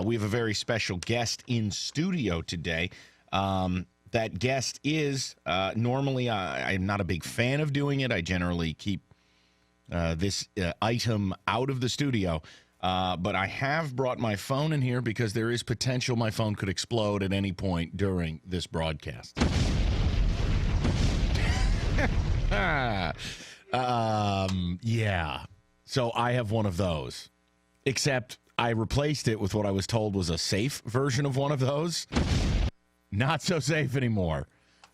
We have a very special guest in studio today. That guest is normally I'm not a big fan of doing it. I generally keep this item out of the studio. But I have brought my phone in here because there is potential my phone could explode at any point during this broadcast. Yeah. So I have one of those, except I replaced it with what I was told was a safe version of one of those. Not so safe anymore.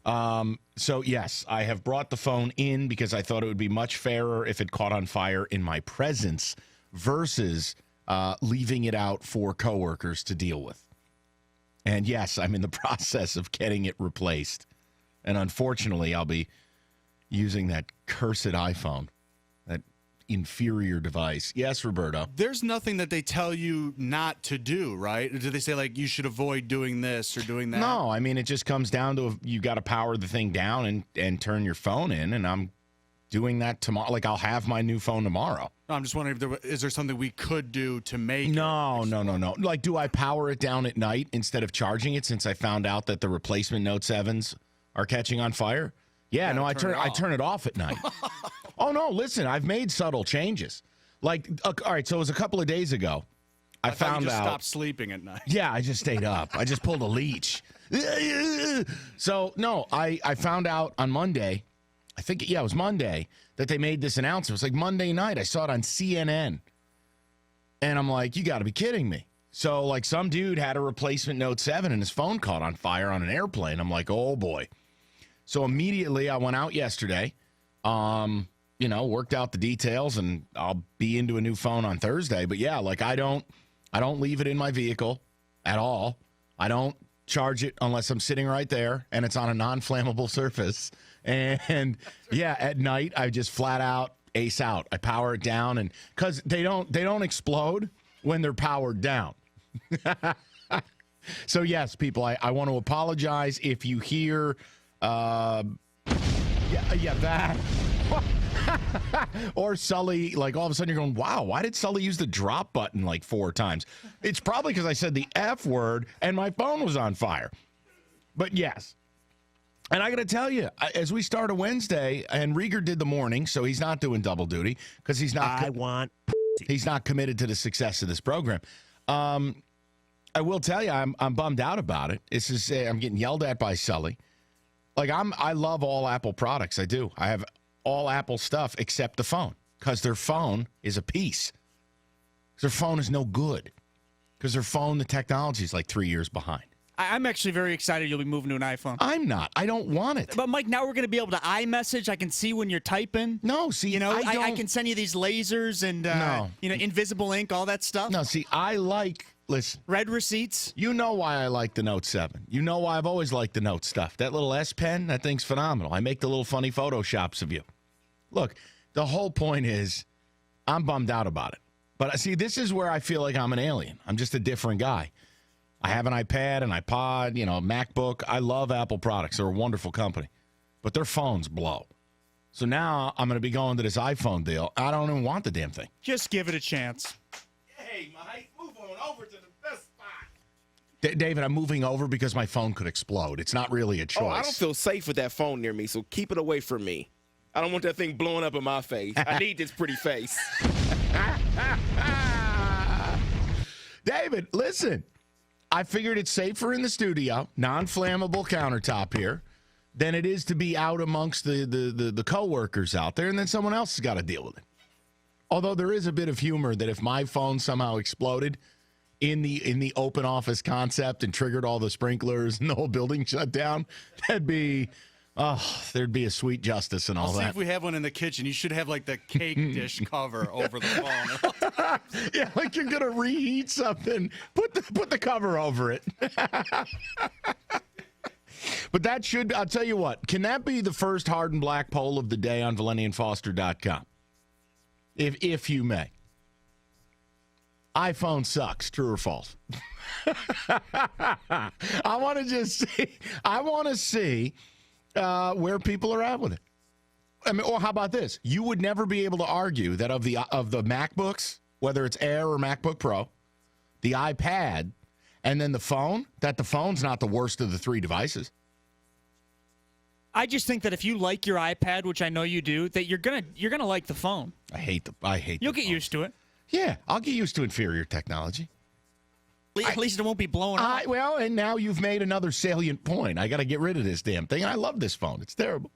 So yes, I have brought the phone in because I thought it would be much fairer if it caught on fire in my presence versus leaving it out for coworkers to deal with. And yes, I'm in the process of getting it replaced. And unfortunately, I'll be using that cursed iPhone, that inferior device. Yes, Roberto. There's nothing that they tell you not to do, right? Or do they say, like, you should avoid doing this or doing that? No, I mean, it just comes down to you got to power the thing down and turn your phone in, and I'm doing that tomorrow. Like, I'll have my new phone tomorrow. I'm just wondering, is there something we could do to make No. Like, do I power it down at night instead of charging it since I found out that the replacement Note 7s are catching on fire? Yeah, no, I turn it off at night. Oh, no, listen, I've made subtle changes. Like, all right, so it was a couple of days ago. I found you just out. Stopped sleeping at night. Yeah, I just stayed up. I just pulled a leech. So, no, I found out on Monday, I think, yeah, it was Monday, that they made this announcement. It was like Monday night. I saw it on CNN. And I'm like, you got to be kidding me. So, like, some dude had a replacement Note 7 and his phone caught on fire on an airplane. I'm like, oh, boy. So immediately I went out yesterday, worked out the details, and I'll be into a new phone on Thursday. But yeah, like I don't leave it in my vehicle at all. I don't charge it unless I'm sitting right there and it's on a non-flammable surface. And yeah, at night I just flat out ace out. I power it down, and because they don't explode when they're powered down. So yes, people, I want to apologize if you hear. That. Or Sully, like all of a sudden you're going, wow, why did Sully use the drop button like 4 times? It's probably because I said the F word and my phone was on fire. But yes. And I got to tell you, as we start a Wednesday, and Rieger did the morning, so he's not doing double duty because he's not. He's not committed to the success of this program. I will tell you, I'm bummed out about it. I'm getting yelled at by Sully. Like I love all Apple products. I do. I have all Apple stuff except the phone because their phone is a piece. Their phone is no good because their phone, the technology is like 3 years behind. I'm actually very excited you'll be moving to an iPhone. I'm not. I don't want it. But Mike, now we're going to be able to iMessage. I can see when you're typing. No, see, I can send you these lasers and invisible ink, all that stuff. No, see, listen. Red receipts. You know why I like the Note 7. You know why I've always liked the Note stuff. That little S Pen, that thing's phenomenal. I make the little funny Photoshops of you. Look, the whole point is I'm bummed out about it. But see, this is where I feel like I'm an alien. I'm just a different guy. I have an iPad, an iPod, a MacBook. I love Apple products. They're a wonderful company. But their phones blow. So now I'm going to be going to this iPhone deal. I don't even want the damn thing. Just give it a chance. Hey, Mike, move on over to the best spot. David, I'm moving over because my phone could explode. It's not really a choice. Oh, I don't feel safe with that phone near me, so keep it away from me. I don't want that thing blowing up in my face. I need this pretty face. David, listen. I figured it's safer in the studio, non-flammable countertop here, than it is to be out amongst the coworkers out there, and then someone else has got to deal with it. Although there is a bit of humor that if my phone somehow exploded in the open office concept and triggered all the sprinklers and the whole building shut down, there'd be a sweet justice and all I'll that. See if we have one in the kitchen. You should have like the cake dish cover over the phone. Yeah, like you're gonna reheat something. Put the cover over it. But that should, I'll tell you what, can that be the first hard and black poll of the day on ValentiandFoster.com? If you may. iPhone sucks, true or false? I want to see where people are at with it. I mean, or how about this? You would never be able to argue that of the MacBooks, whether it's Air or MacBook Pro, the iPad, and then the phone, that the phone's not the worst of the three devices. I just think that if you like your iPad, which I know you do, that you're gonna like the phone. I hate You'll get used to it. Yeah, I'll get used to inferior technology. At least it won't be blowing up. Well, and now you've made another salient point. I got to get rid of this damn thing. I love this phone. It's terrible.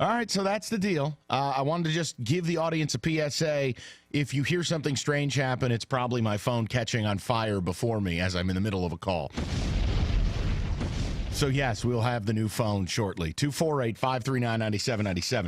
All right, so that's the deal. I wanted to just give the audience a PSA. If you hear something strange happen, it's probably my phone catching on fire before me as I'm in the middle of a call. So, yes, we'll have the new phone shortly. 248-539-9797.